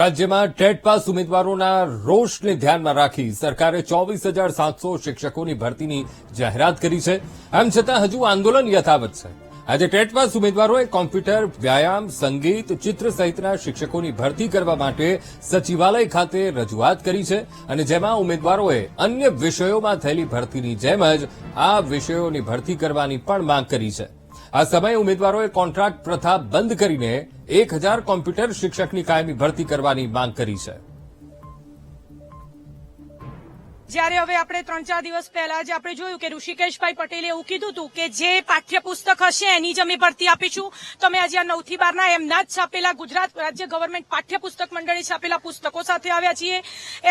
રાજ્યમાં TET pass ઉમેદવારોના રોષને ધ્યાનમાં રાખી સરકારે 24,700 શિક્ષકોની ભરતીની જાહેરાત કરી છે. આમ છતાં હજુ આંદોલન યથાવત છે. આજે ટેટ પાસ ઉમેદવારોએ કોમ્પ્યુટર, વ્યાયામ, સંગીત, ચિત્ર સહિતના શિક્ષકોની ભરતી કરવા માટે સચિવાલય ખાતે રજૂઆત કરી છે અને જેમાં ઉમેદવારોએ અન્ય વિષયોમાં થયેલી ભરતીની જેમ જ આ વિષયોની ભરતી કરવાની પણ માંગ કરી છે. આ સમયે ઉમેદવારોએ કોન્ટ્રાક્ટ પ્રથા બંધ કરીને 1,000 કોમ્પ્યુટર શિક્ષકની કાયમી ભરતી કરવાની માંગ કરી છે. જ્યારે હવે આપણે 3-4 દિવસ પહેલા જ આપણે જોયું કે ઋષિકેશભાઈ પટેલે એવું કીધું હતું કે જે પાઠ્યપુસ્તક હશે એની જ અમે ભરતી આપીશું. તો અમે આજે 9 થી 12 એમના જ છાપેલા ગુજરાત રાજ્ય ગવર્મેન્ટ પાઠ્યપુસ્તક મંડળે છાપેલા પુસ્તકો સાથે આવ્યા છીએ.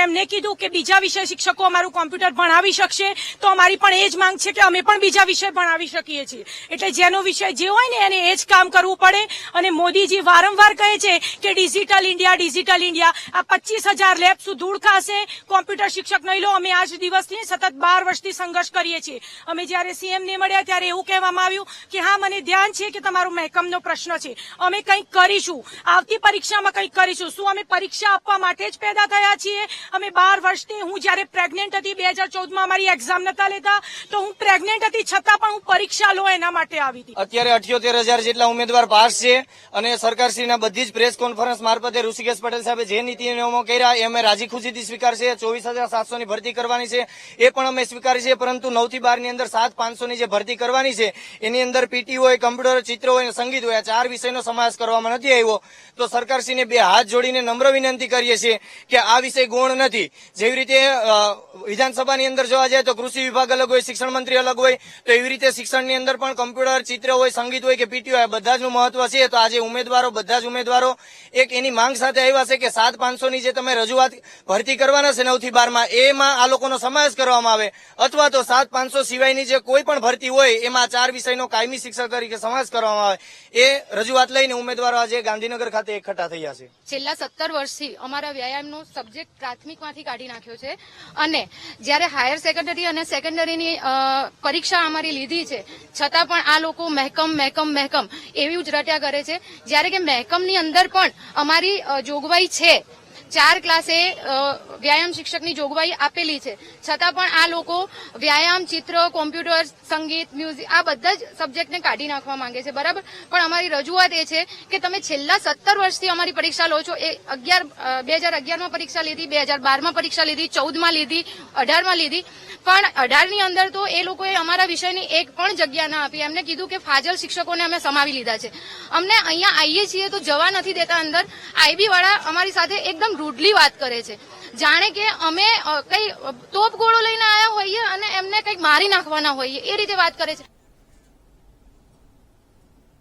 એમને કીધું કે બીજા વિષય શિક્ષકો અમારું કોમ્પ્યુટર ભણાવી શકશે તો અમારી પણ એ જ માંગ છે કે અમે પણ બીજા વિષય ભણાવી શકીએ છીએ. એટલે જેનો વિષય જે હોય ને એને એ જ કામ કરવું પડે. અને મોદીજી વારંવાર કહે છે કે ડિજિટલ ઇન્ડિયા આ 25,000 લેબ ધૂળ ખાશે, કોમ્પ્યુટર શિક્ષક નહીં લો. અમે આજ દિવસથી સતત 12 વર્ષથી સંઘર્ષ કરીએ છીએ. અમે જ્યારે સીએમ ને મળ્યા ત્યારે એવું કહેવામાં આવ્યું કે હા મને ધ્યાન છે કે તમારો મહેકમનો પ્રશ્ન છે, અમે કંઈક કરીશું, આવતી પરીક્ષામાં કંઈક કરીશું. શું અમે પરીક્ષા આપવા માટે જ પેદા થયા છીએ? અમે 12 વર્ષથી, હું જ્યારે પ્રેગ્નેન્ટ હતી 2014માં અમારી એક્ઝામ નતા લેતા તો હું પ્રેગ્નેન્ટ હતી છતાં પણ હું પરીક્ષા લો એના માટે આવી હતી. અત્યારે 78,000 જેટલા ઉમેદવાર પાસ છે અને સરકારશ્રીના બધી જ પ્રેસ કોન્ફરન્સ મારફતે ઋષિકેશ પટેલ સાહેબે જે નીતિ નિયમો કર્યા એ અમે રાજી ખુશીથી સ્વીકારશે. 24,700 ની ભરતી કરવાની છે એ પણ અમે સ્વીકારી છે, પરંતુ 9 થી 12 ની અંદર 7,500 ની જે ભરતી કરવાની છે એની અંદર પીટી હોય, કમ્પ્યુટર, ચિત્ર હોય, સંગીત હોય, આ 4 વિષયનો સમાવેશ કરવામાં નથી આવ્યો. તો સરકારશ્રીને 2 હાથ જોડીને નમ્ર વિનંતી કરીએ છીએ કે આ વિષય ગૌણ નથી. જેવી રીતે વિધાનસભાની અંદર જોવા જાય તો કૃષિ વિભાગ અલગ હોય, શિક્ષણ મંત્રી અલગ હોય, તો એવી રીતે શિક્ષણની અંદર પણ કમ્પ્યુટર, ચિત્ર હોય, સંગીત હોય કે પીટી હોય, બધા જનું મહત્વ છે. તો આજે ઉમેદવારો, બધા જ ઉમેદવારો એક એની માંગ સાથે આવ્યા છે કે 7,500 ની જે તમે રજૂઆત ભરતી કરવાના છે 9 થી 12 માં, એમાં આ લોકોનો સમાવેશ કરવામાં આવે, અથવા તો 7,500 સિવાયની જે કોઈ પણ ભરતી હોય એમાં 4 વિષયનો કાયમી શિક્ષક તરીકે સમાવેશ કરવામાં આવે. એ રજૂઆત લઈને ઉમેદવારો આજે ગાંધીનગર ખાતે એકઠા થયા છે. છેલ્લા 17 વર્ષથી અમારા વ્યાયામનો સબ્જેક્ટ પ્રાથમિકમાંથી કાઢી નાખ્યો છે અને જ્યારે હાયર સેકન્ડરી અને સેકન્ડરીની પરીક્ષા અમારી લીધી છે છતાં પણ આ લોકો મહેકમ એવી જ રટ્યા કરે છે. જ્યારે કે મહેકમની અંદર પણ અમારી જોગવાઈ છે, 4 ક્લાસે વ્યાયામ શિક્ષકની જોગવાઈ આપેલી છે, છતાં પણ આ લોકો વ્યાયામ, ચિત્ર, કોમ્પ્યુટર, સંગીત, મ્યુઝિક આ બધા જ સબ્જેક્ટને કાઢી નાખવા માંગે છે. બરાબર, પણ અમારી રજૂઆત એ છે કે તમે છેલ્લા 17 વર્ષથી અમારી પરીક્ષા લો છો. એ 2011માં પરીક્ષા લીધી, 2012માં પરીક્ષા લીધી, 14માં લીધી, 18માં લીધી, પણ 18 ની અંદર તો એ લોકોએ અમારા વિષયની એક પણ જગ્યા ના આપી. એમને કીધું કે ફાજલ શિક્ષકોને અમે સમાવી લીધા છે. અમને અહીંયા આવીએ છીએ તો જવા નથી દેતા અંદર. આઈબી વાળા અમારી સાથે એકદમ રૂડલી વાત કરે છે, જાણે કે અમે કઈ તોપ ગોળો લઈને આવ્યા હોઈએ અને એમને કંઈક મારી નાખવાના હોઈએ એ રીતે વાત કરે છે.